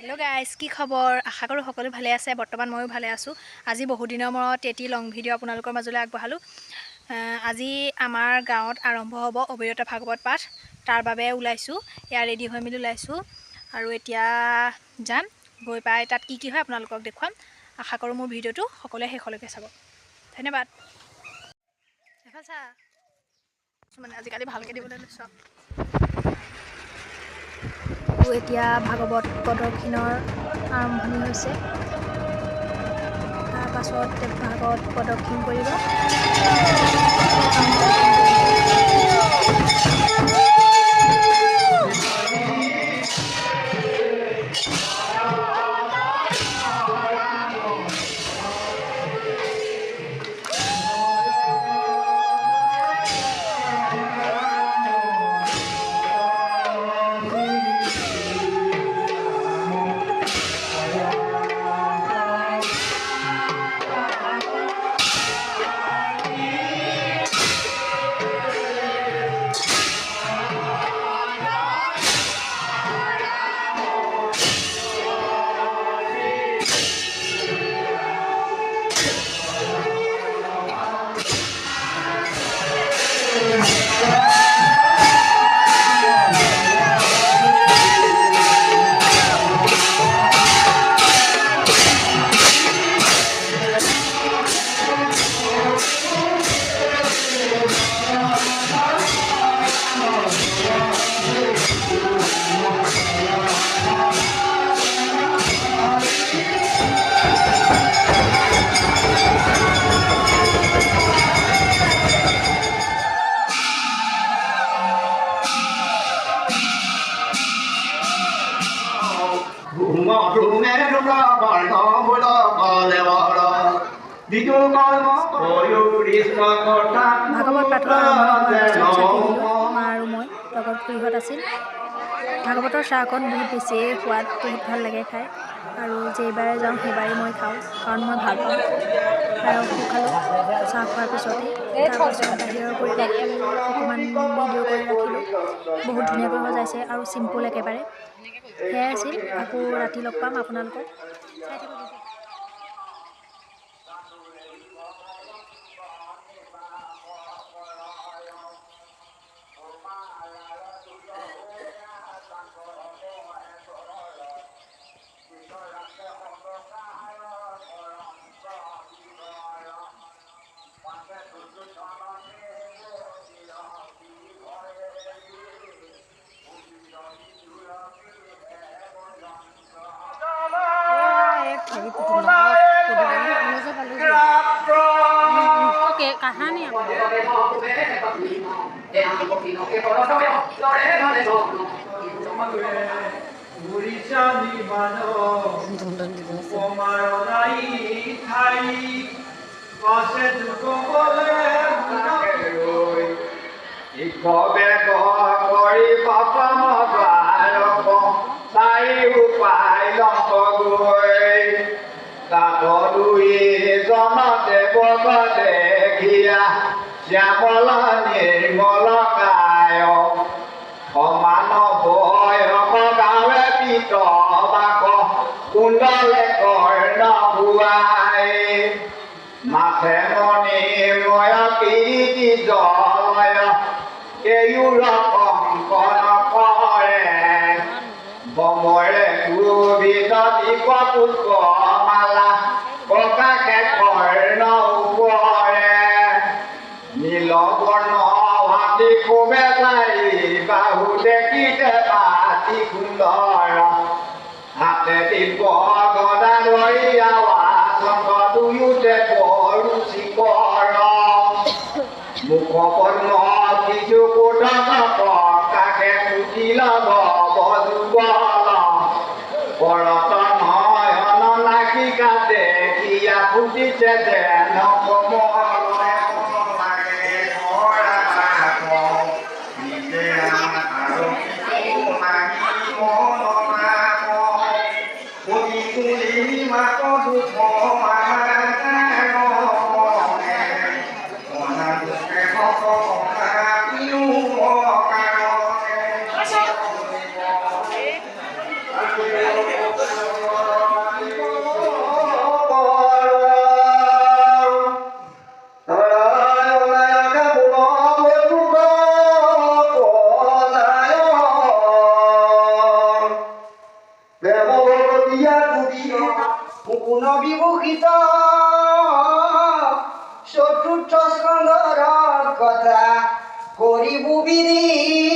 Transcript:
Hello' guys, কি খবৰ? আশা কৰোঁ সকলো ভালে আছে। বৰ্তমান ময়ো ভালে আছোঁ। আজি বহুদিনৰ মূৰত এটি লং ভিডিঅ' আপোনালোকৰ মাজলৈ আগবঢ়ালোঁ। আজি আমাৰ গাঁৱত আৰম্ভ হ'ব অবিৰত ভাগৱত পাঠ। তাৰ বাবে ওলাইছোঁ, এয়া ৰেডি হৈ মেলি ওলাইছোঁ আৰু এতিয়া যাম। গৈ পাই তাত কি কি হয় আপোনালোকক দেখুৱাম। আশা কৰোঁ মোৰ ভিডিঅ'টো সকলোৱে শেষলৈকে চাব। ধন্যবাদ। এফাল চা মানে আজিকালি ভালকৈ দিবলৈ লৈছোঁ। এতিয়া ভাগৱত প্ৰদক্ষিণৰ আৰম্ভণি হৈছে। তাৰ পাছত ভাগৱত প্ৰদক্ষিণ কৰিব। ভাগৱত পাঠৰ আৰম্ভণি মা আৰু মই লগত খুৰীহঁত আছিল। ভাগৱতৰ চাহকণ বহুত বেছিয়ে সোৱাদ, বহুত ভাল লাগে খাই। আৰু যেইবাৰে যাওঁ সেইবাৰেই মই খাওঁ, কাৰণ মই ভাল পাওঁ। পায়সো খালোঁ চাহ খোৱাৰ পিছতে। তাৰপাছত বাহিৰৰ পৰিৱেশটো অকণমান ভিডিঅ' কৰি ৰাখিলোঁ। বহুত ধুনীয়াকৈ সজাইছে আৰু চিম্পুল একেবাৰে। সেয়াই আছিল। আকৌ ৰাতি লগ পাম আপোনালোকক। চাই থাকিব। কাহানি শ্যামল নিৰ্মল কায় সমান বয়স গাঁৱে পিত বাক কুণ্ডলে কৰ্ণ ভুৱাই মাথে মণি ময় কীৰ্তি জয় কেয়ুৰ কংকন কৰে বমৰে সুবিধ দীপ পুষ্প মালা প্ৰকাশে কৰ্ণ উপৰে নীলবৰ্ণ হাতী খুবে চাৰি বাহু দেখিতে পাতি সুন্দৰ হাতে দিব্য গদা ধৰি আৱাসংগ দুয়োতে পৰু চিকৰ মুখ পদ্ম কিছু কোটক প্ৰকাশে পুতিল বজুবল পৰত নয়ন নাসিকা দেখিয়া ফুটিছে যেন কমল কৰিয়া কবিৰ মুকুন বিভূষিত চতুৰ্থ স্কন্ধৰ কথা কৰিবু বিধি